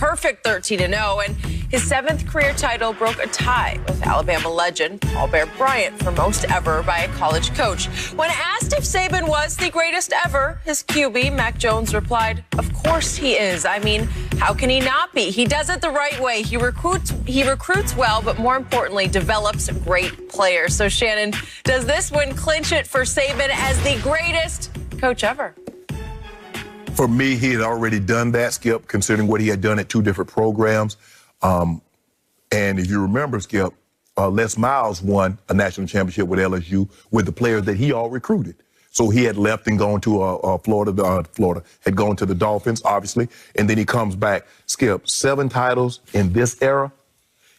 perfect 13-0, and his 7th career title broke a tie with Alabama legend Paul Bear Bryant for most ever by a college coach. When asked if Saban was the greatest ever, his QB, Mac Jones, replied, "Of course he is. I mean, how can he not be? He does it the right way. He recruits well, but more importantly, develops great players." So, Shannon, does this win clinch it for Saban as the greatest coach ever? For me, he had already done that, Skip, considering what he had done at 2 different programs. And if you remember, Skip, Les Miles won a national championship with LSU with the players that he all recruited. So he had left and gone to Florida, had gone to the Dolphins, obviously, and then he comes back. Skip, 7 titles in this era.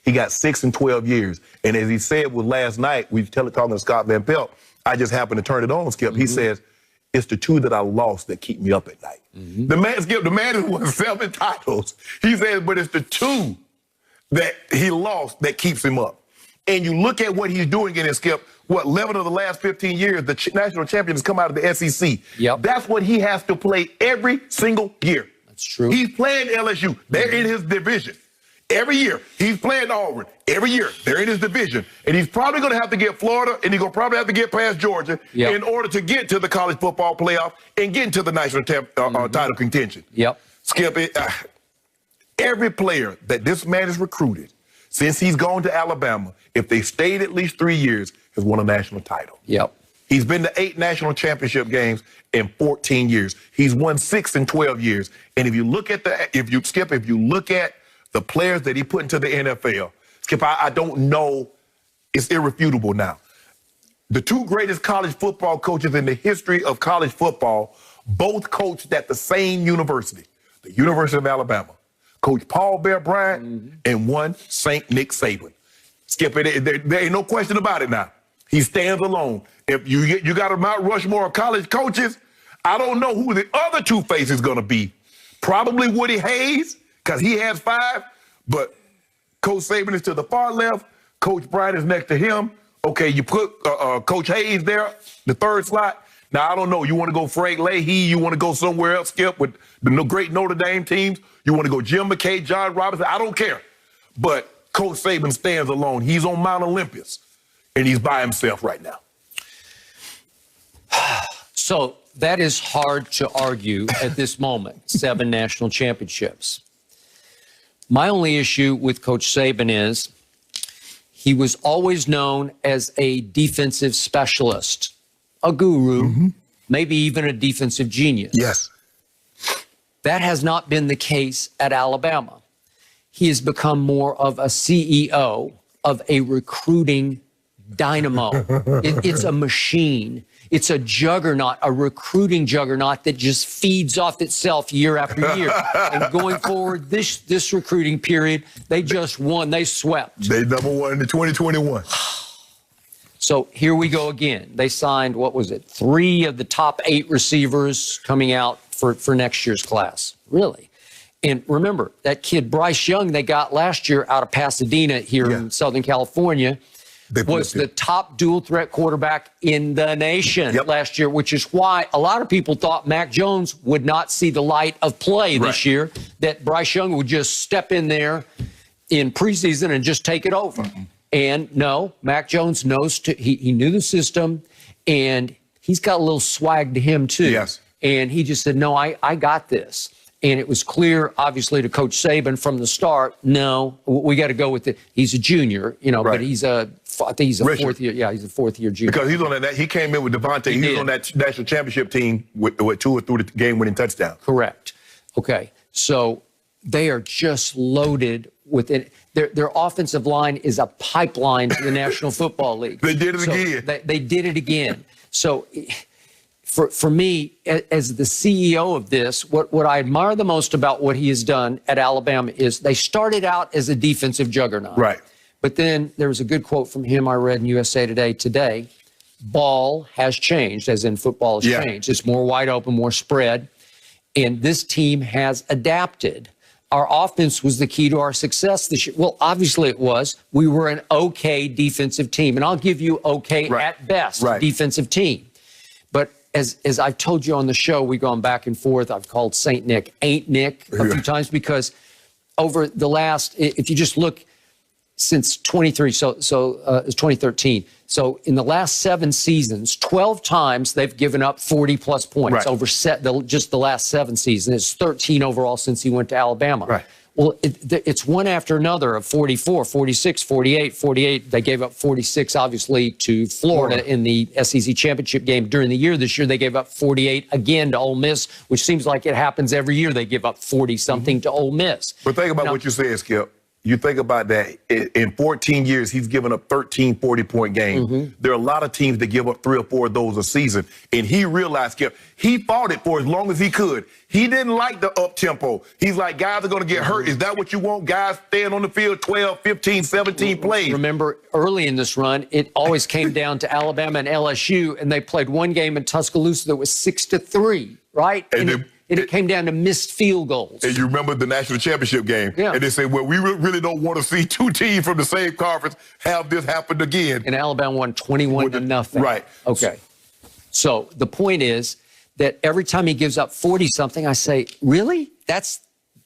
He got 6 in 12 years. And as he said with last night, we were talking to Scott Van Pelt, I just happened to turn it on, Skip. He says, "It's the 2 that I lost that keep me up at night." The man, Skip, the man who won 7 titles, he says, but it's the 2 that he lost that keeps him up. And you look at what he's doing in it, Skip, 11 of the last 15 years, the national champions come out of the SEC. Yep. That's what he has to play every single year. That's true. He's playing LSU. They're in his division. Every year, he's playing Auburn. Every year, they're in his division. And he's probably going to have to get Florida, and he's going to probably have to get past Georgia in order to get to the college football playoff and get into the national title contention. Yep. Skip, every player that this man has recruited since he's gone to Alabama, if they stayed at least 3 years, has won a national title. Yep. He's been to 8 national championship games in 14 years. He's won 6 in 12 years. And if you look at if you look at the players that he put into the NFL, Skip, I don't know, it's irrefutable now. The 2 greatest college football coaches in the history of college football both coached at the same university, the University of Alabama. Coach Paul Bear Bryant and one St. Nick Saban. Skip, there ain't no question about it now. He stands alone. If you got a Mount Rushmore of college coaches, I don't know who the other 2 faces going to be. Probably Woody Hayes, because he has 5, but Coach Saban is to the far left. Coach Bryant is next to him. Okay, you put Coach Hayes there, the 3rd slot. Now, I don't know. You want to go Frank Leahy? You want to go somewhere else, Skip, with the great Notre Dame teams? You want to go Jim McKay, John Robinson? I don't care. But Coach Saban stands alone. He's on Mount Olympus, and he's by himself right now. So that is hard to argue at this moment, 7 national championships. My only issue with Coach Saban is he was always known as a defensive specialist, a guru, maybe even a defensive genius. Yes. That has not been the case at Alabama. He has become more of a CEO of a recruiting dynamo. It's a machine. It's a juggernaut, a recruiting juggernaut that just feeds off itself year after year. And going forward, this recruiting period, they just won. They swept. They number 1 in the 2021. So here we go again. They signed, what was it, 3 of the top 8 receivers coming out for next year's class. Really. And remember, that kid Bryce Young they got last year out of Pasadena here in Southern California was the top dual threat quarterback in the nation last year, which is why a lot of people thought Mac Jones would not see the light of play this year, that Bryce Young would just step in there in preseason and just take it over. And no, Mac Jones knows he knew the system, and he's got a little swag to him too. Yes. And he just said, no, I got this. And it was clear, obviously, to Coach Saban from the start, no, we got to go with it. He's a junior, but I think he's a 4th year. Yeah, he's a 4th year junior. Because he's on that. He came in with Devontae. He was on that national championship team with 2 or 3 game-winning touchdowns. Correct. Okay. So they are just loaded with it. Their offensive line is a pipeline to the National Football League. They did it again. They did it again. So for me, as the CEO of this, what I admire the most about what he has done at Alabama is they started out as a defensive juggernaut. Right. But then there was a good quote from him I read in USA today. Ball has changed, as in football has changed. It's more wide open, more spread. And this team has adapted. Our offense was the key to our success this year. Well, obviously it was. We were an okay defensive team. And I'll give you okay at best defensive team. But as I've told you on the show, we've gone back and forth. I've called St. Nick Ain't Nick a few times because over the last, if you just look since 23, it's 2013. So in the last 7 seasons, 12 times they've given up 40-plus points over just the last 7 seasons. It's 13 overall since he went to Alabama. Right. Well, it's one after another of 44, 46, 48, 48. They gave up 46, obviously, to Florida in the SEC championship game during the year. This year, they gave up 48 again to Ole Miss, which seems like it happens every year. They give up 40-something to Ole Miss. But think about what you said, Skip. You think about that. In 14 years, he's given up 13 40-point games. There are a lot of teams that give up 3 or 4 of those a season. And he realized, Skip, he fought it for as long as he could. He didn't like the up-tempo. He's like, guys are going to get hurt. Is that what you want? Guys staying on the field 12, 15, 17 plays. Remember, early in this run, it always came down to Alabama and LSU, and they played one game in Tuscaloosa that was 6-3, right? And it came down to missed field goals. And you remember the national championship game. Yeah. And they said, well, we really don't want to see 2 teams from the same conference have this happen again. And Alabama won 21-0. Right. Okay. So the point is that every time he gives up 40-something, I say, really? That's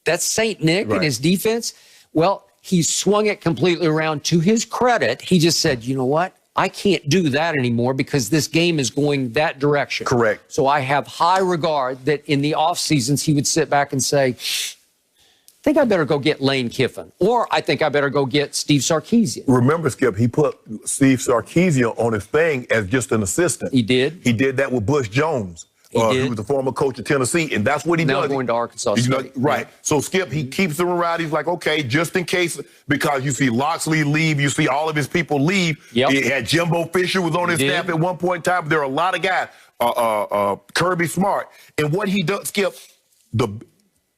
St. Nick and his defense? Well, he swung it completely around. To his credit, he just said, you know what? I can't do that anymore because this game is going that direction. Correct. So I have high regard that in the off seasons he would sit back and say, I think I better go get Lane Kiffin, or I think I better go get Steve Sarkisian. Remember, Skip, he put Steve Sarkisian on his thing as just an assistant. He did. He did that with Bush Jones. He was the former coach of Tennessee, and that's what he does. Now going to Arkansas State. Right. So, Skip, he keeps them around. He's like, okay, just in case, because you see Loxley leave, you see all of his people leave. Yep. He had Jimbo Fisher was on his staff at one point in time. There are a lot of guys. Kirby Smart. And what he does, Skip,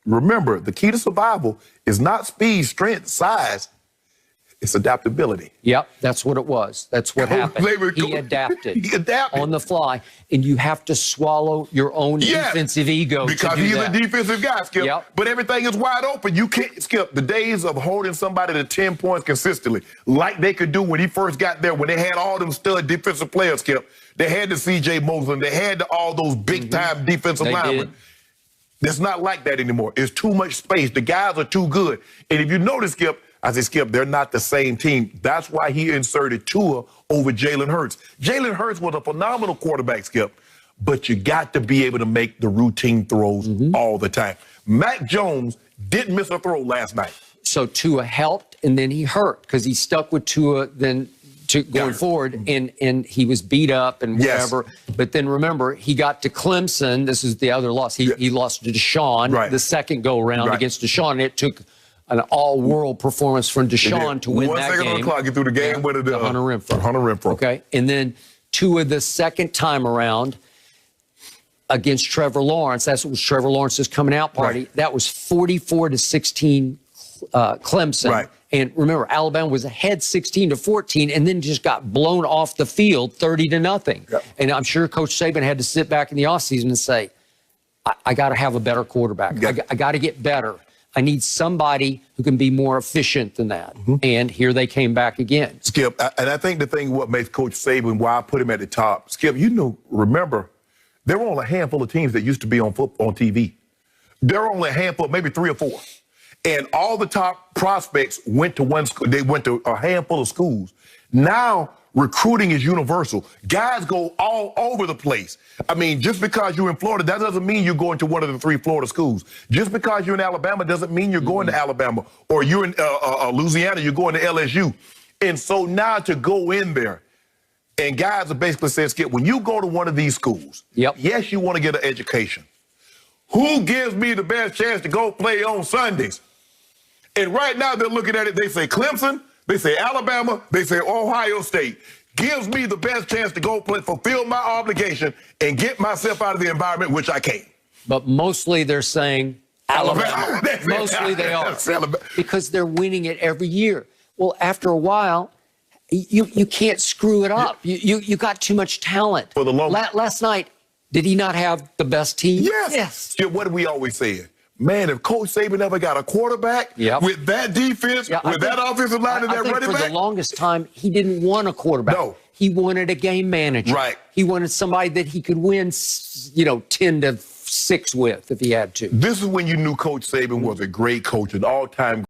remember, the key to survival is not speed, strength, size. It's adaptability. Yep, that's what it was. That's what happened. He adapted. He adapted. On the fly. And you have to swallow your own defensive ego because to do he's that. a defensive guy, Skip. Yep. But everything is wide open. You can't, Skip, the days of holding somebody to 10 points consistently, like they could do when he first got there, when they had all them stud defensive players, Skip. They had the C.J. Mosley. They had all those big-time defensive linemen. It's not like that anymore. It's too much space. The guys are too good. And if you notice, Skip, I say, Skip, they're not the same team. That's why he inserted Tua over Jalen Hurts. Jalen Hurts was a phenomenal quarterback, Skip, but you got to be able to make the routine throws all the time. Mac Jones didn't miss a throw last night. So Tua helped, and then he hurt because he stuck with Tua going forward, and he was beat up and whatever. But then remember, he got to Clemson. This is the other loss. He lost to Deshaun the second go-around against Deshaun, and it took an all-world performance from Deshaun to win that game. 1 second on the clock, get through the game winner to Hunter Renfrow. Hunter Renfrow. Okay, and then Tua the second time around against Trevor Lawrence. That's what was Trevor Lawrence's coming out party. That was 44-16 Clemson. Right. And remember, Alabama was ahead 16-14 and then just got blown off the field 30-0. Yep. And I'm sure Coach Saban had to sit back in the offseason and say, I got to have a better quarterback. I got to get better. I need somebody who can be more efficient than that. And here they came back again. Skip, and I think the thing what makes Coach Saban, why I put him at the top, Skip, remember, there were only a handful of teams that used to be on TV. There were only a handful, maybe 3 or 4. And all the top prospects went to one school. They went to a handful of schools. Now, recruiting is universal. Guys go all over the place. I mean, just because you're in Florida, that doesn't mean you're going to one of the 3 Florida schools. Just because you're in Alabama doesn't mean you're going to Alabama. Or you're in Louisiana, you're going to LSU. And so now to go in there, and guys are basically saying, Skip, when you go to one of these schools, yes, you want to get an education. Who gives me the best chance to go play on Sundays? And right now they're looking at it, they say Clemson, they say Alabama, they say Ohio State. Gives me the best chance to go play, fulfill my obligation, and get myself out of the environment, which I can't. But mostly they're saying Alabama. Mostly they are. Because they're winning it every year. Well, after a while, you can't screw it up. You got too much talent. For the long last night, did he not have the best team? Yes. What do we always say? Man, if Coach Saban ever got a quarterback with that defense, with that offensive line and that running back. For the longest time, he didn't want a quarterback. No. He wanted a game manager. Right. He wanted somebody that he could win, 10-6 with if he had to. This is when you knew Coach Saban was a great coach, an all-time